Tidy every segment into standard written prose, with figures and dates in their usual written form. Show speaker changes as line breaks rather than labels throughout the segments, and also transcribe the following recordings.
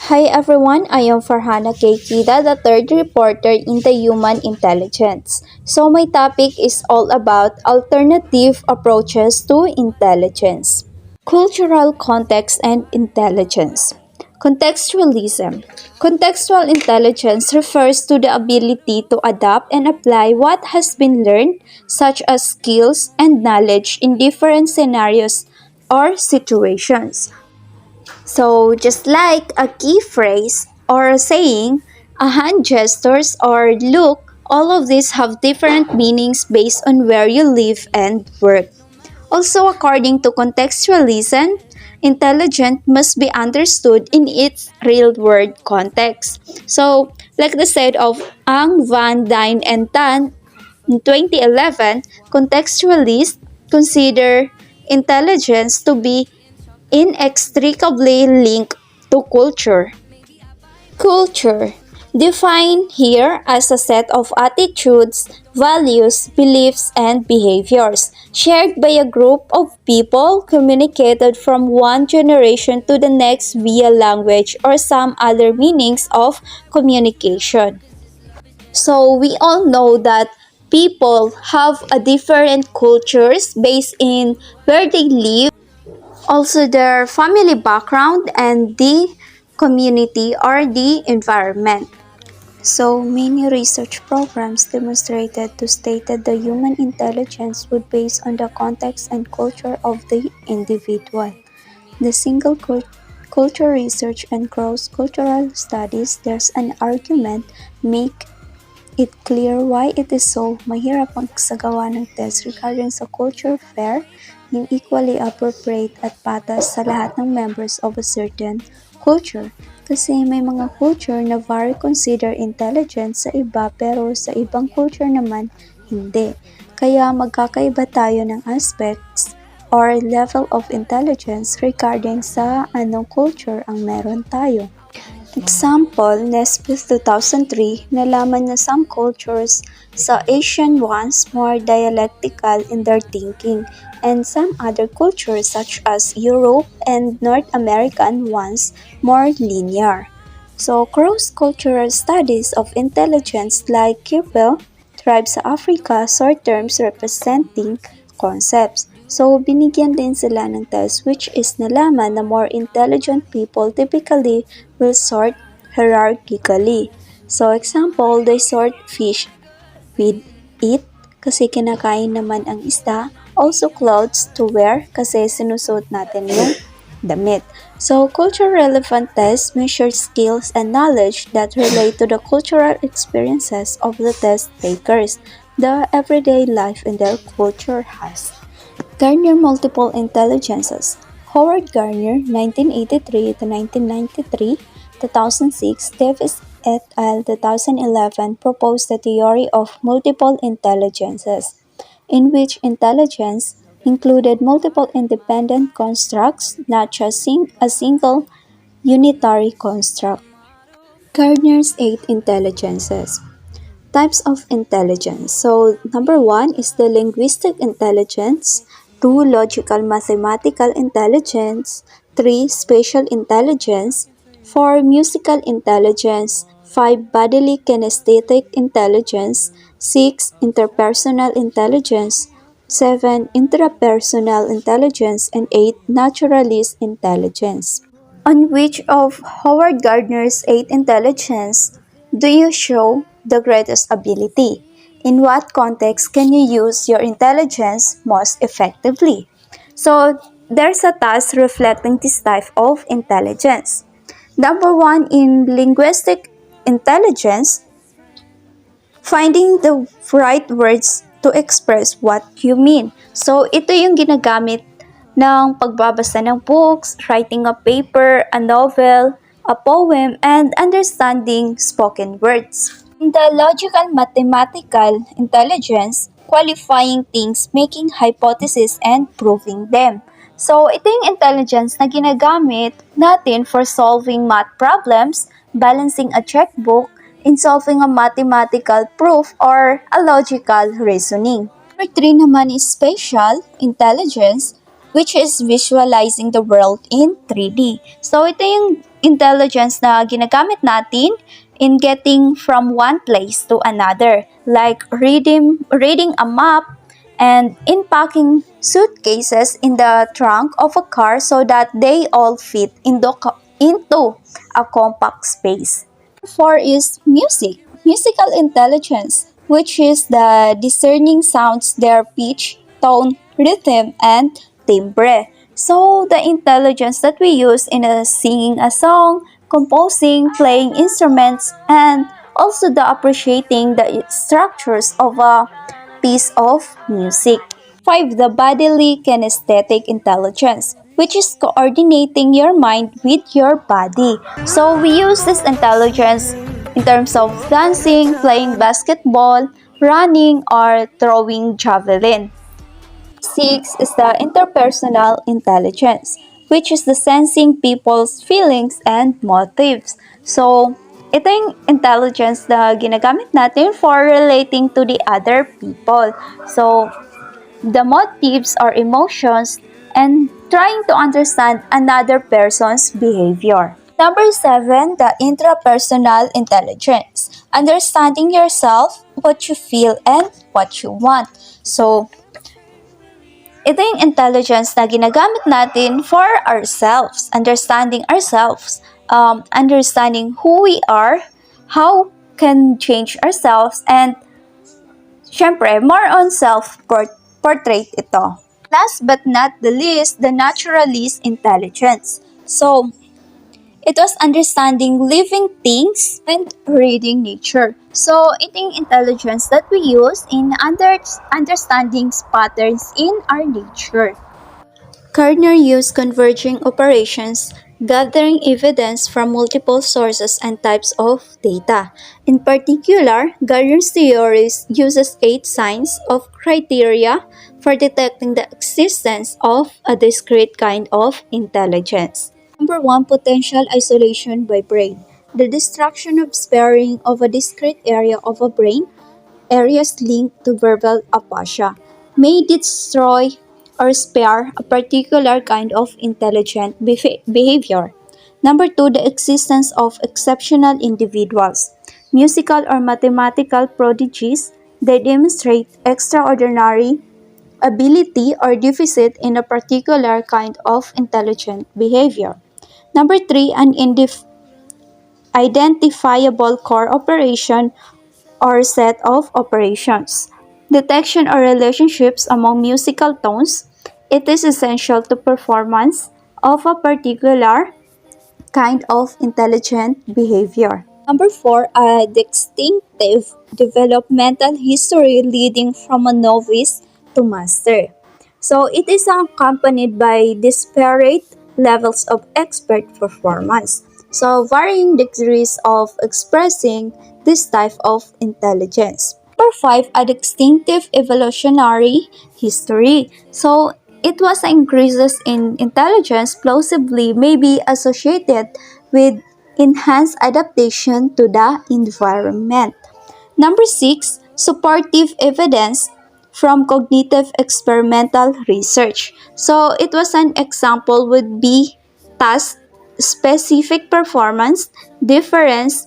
Hi everyone, I am Farhana Keikida, the third reporter in the Human Intelligence. So my topic is all about alternative approaches to intelligence. Cultural context and intelligence. Contextualism. Contextual intelligence refers to the ability to adapt and apply what has been learned, such as skills and knowledge in different scenarios or situations. So, just like a key phrase or a saying, a hand gestures or look, all of these have different meanings based on where you live and work. Also, according to contextualism, intelligent must be understood in its real-world context. So, like the said of Ang Van Dyne and Tan in 2011, contextualists consider intelligence to be inextricably linked to culture. Culture, defined here as a set of attitudes, values, beliefs, and behaviors shared by a group of people communicated from one generation to the next via language or some other meanings of communication. So we all know that people have a different cultures based in where they live, also their family background and the community or the environment. So many research programs demonstrated to state that the human intelligence would base on the context and culture of the individual. The culture research and cross-cultural studies, there's an argument make it clear why it is so mahirap magsagawa ng test regarding sa culture fair yung equally appropriate at patas sa lahat ng members of a certain culture. Kasi may mga culture na very consider intelligent sa iba pero sa ibang culture naman hindi. Kaya magkakaiba tayo ng aspects or level of intelligence regarding sa anong culture ang meron tayo. Example, Nesbitt 2003, nalaman na some cultures sa Asian ones more dialectical in their thinking, and some other cultures such as Europe and North American ones more linear. So, cross-cultural studies of intelligence like QPEL, Tribes sa Africa, short terms representing concepts. So, binigyan din sila ng test which is nalaman na more intelligent people typically will sort hierarchically. So, example, they sort fish with it kasi kinakain naman ang isda. Also, clothes to wear kasi sinusuot natin yung damit. So, culture-relevant tests measure skills and knowledge that relate to the cultural experiences of the test takers, the everyday life in their culture has. Garner Multiple Intelligences. Howard Gardner, 1983 to 1993, 2006, Davis et al. 2011 proposed the theory of multiple intelligences, in which intelligence included multiple independent constructs, not just a single unitary construct. Gardner's 8 intelligences. Types of intelligence. So, number 1 is the linguistic intelligence, 2 logical mathematical intelligence, 3 spatial intelligence, 4 musical intelligence, 5 bodily kinesthetic intelligence, 6 interpersonal intelligence, 7 intrapersonal intelligence, and 8 naturalist intelligence. On which of Howard Gardner's 8 intelligence do you show the greatest ability? In what context can you use your intelligence most effectively? So, there's a task reflecting this type of intelligence. Number 1, in linguistic intelligence, finding the right words to express what you mean. So, ito yung ginagamit ng pagbabasa ng books, writing a paper, a novel, a poem, and understanding spoken words. In the logical mathematical intelligence, qualifying things, making hypotheses, and proving them. So, ito yung intelligence na ginagamit natin for solving math problems, balancing a checkbook, in solving a mathematical proof, or a logical reasoning. Number 3 naman is spatial intelligence, which is visualizing the world in 3D. So ito yung intelligence na ginagamit natin in getting from one place to another, like reading a map and unpacking suitcases in the trunk of a car so that they all fit into a compact space. 4 is musical intelligence, which is the discerning sounds, their pitch, tone, rhythm, and timbre. So, the intelligence that we use in singing a song, composing, playing instruments, and also the appreciating the structures of a piece of music. 5. The bodily kinesthetic intelligence, which is coordinating your mind with your body. So we use this intelligence in terms of dancing, playing basketball, running, or throwing javelin. 6 is the interpersonal intelligence, which is the sensing people's feelings and motives. So, ito yung intelligence na ginagamit natin for relating to the other people. So, the motives or emotions and trying to understand another person's behavior. Number 7, the intrapersonal intelligence. Understanding yourself, what you feel, and what you want. So, ito yung intelligence na ginagamit natin for ourselves, understanding ourselves, understanding who we are, how can change ourselves, and syempre, more on self-portrait ito. Last but not the least, the naturalist intelligence. So, it was understanding living things and reading nature. So, ito yung intelligence that we use in understanding patterns in our nature. Gardner used converging operations, gathering evidence from multiple sources and types of data. In particular, Gardner's theory uses 8 signs of criteria for detecting the existence of a discrete kind of intelligence. Number 1, potential isolation by brain. The destruction of sparing of a discrete area of a brain, areas linked to verbal aphasia, may destroy or spare a particular kind of intelligent behavior. Number 2, the existence of exceptional individuals. Musical or mathematical prodigies, they demonstrate extraordinary ability or deficit in a particular kind of intelligent behavior. Number 3, an identifiable core operation or set of operations. Detection or relationships among musical tones. It is essential to performance of a particular kind of intelligent behavior. Number 4, a distinctive developmental history leading from a novice to master. So it is accompanied by disparate levels of expert performance. So varying degrees of expressing this type of intelligence. Number 5, a distinctive evolutionary history. So it was increases in intelligence plausibly may be associated with enhanced adaptation to the environment. Number 6, supportive evidence from cognitive experimental research. So it was an example would be task specific performance difference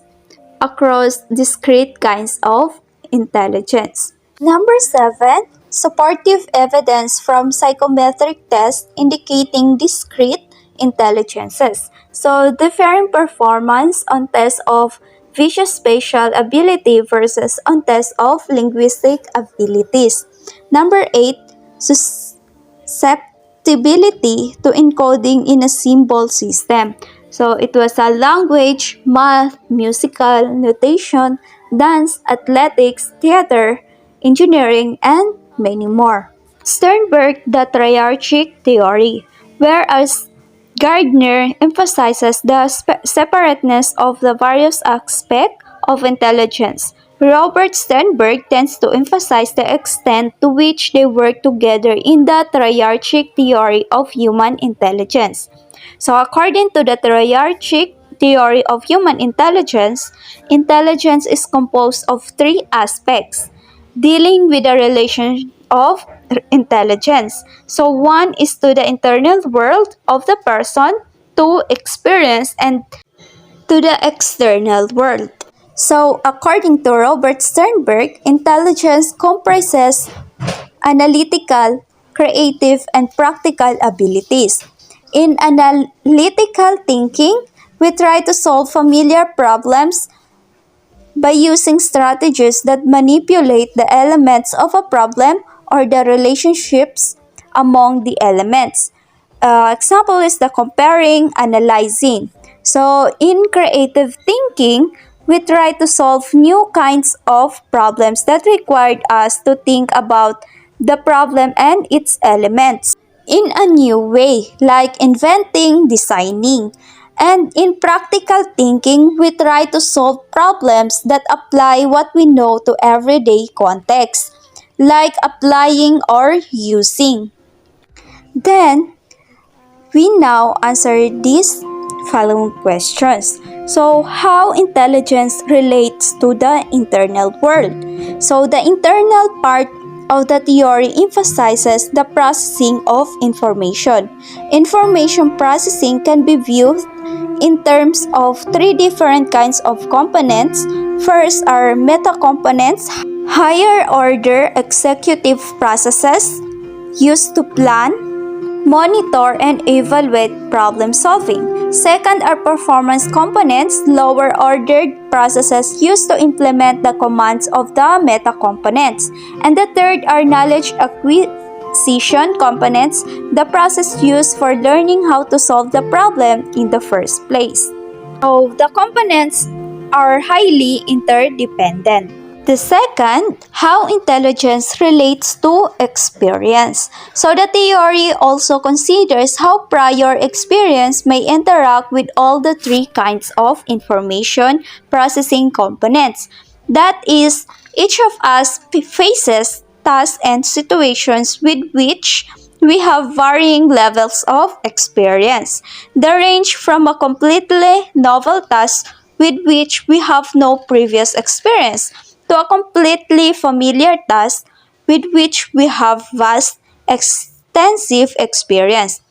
across discrete kinds of intelligence. Number 7, supportive evidence from psychometric tests indicating discrete intelligences. So, differing performance on tests of visuospatial ability versus on tests of linguistic abilities. Number 8, susceptibility to encoding in a symbol system. So, it was a language, math, musical, notation, dance, athletics, theater, engineering, and many more. Sternberg, the triarchic theory, whereas Gardner emphasizes the separateness of the various aspects of intelligence. Robert Sternberg tends to emphasize the extent to which they work together in the triarchic theory of human intelligence. So according to the triarchic theory of human intelligence, intelligence is composed of 3 aspects, dealing with the relation of intelligence. So one is to the internal world of the person, to experience, and to the external world. So according to Robert Sternberg, intelligence comprises analytical, creative, and practical abilities. In analytical thinking, we try to solve familiar problems by using strategies that manipulate the elements of a problem or the relationships among the elements. Example is the comparing, analyzing. So in creative thinking, we try to solve new kinds of problems that required us to think about the problem and its elements in a new way, like inventing, designing. And in practical thinking, we try to solve problems that apply what we know to everyday context, like applying or using. Then, we now answer these following questions. So, how intelligence relates to the internal world? So, the internal part of the theory emphasizes the processing of information. Information processing can be viewed in terms of three different kinds of components. First are meta-components, higher order executive processes used to plan, monitor, and evaluate problem solving. Second are performance components, lower ordered processes used to implement the commands of the meta components. And the third are knowledge acquisition components, the process used for learning how to solve the problem in the first place. So the components are highly interdependent. The second, how intelligence relates to experience. So the theory also considers how prior experience may interact with all the three kinds of information processing components. That is, each of us faces tasks and situations with which we have varying levels of experience. They range from a completely novel task with which we have no previous experience to a completely familiar task with which we have vast, extensive experience.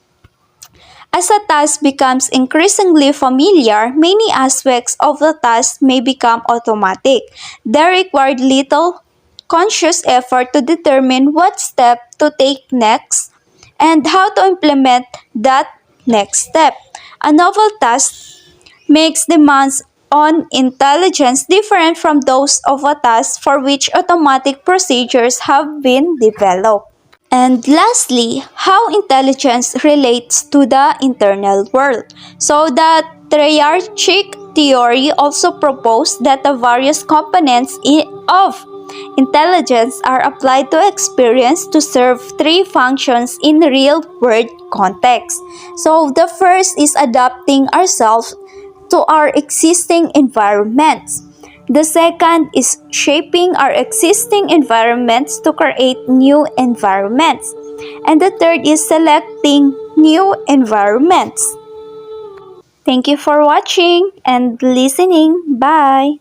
As a task becomes increasingly familiar, many aspects of the task may become automatic. They require little conscious effort to determine what step to take next and how to implement that next step. A novel task makes demands on intelligence different from those of a task for which automatic procedures have been developed. And lastly, how intelligence relates to the internal world. So the triarchic theory also proposed that the various components of intelligence are applied to experience to serve three functions in real-world context. So the first is adapting ourselves to our existing environments. The second is shaping our existing environments to create new environments. And the third is selecting new environments. Thank you for watching and listening. Bye!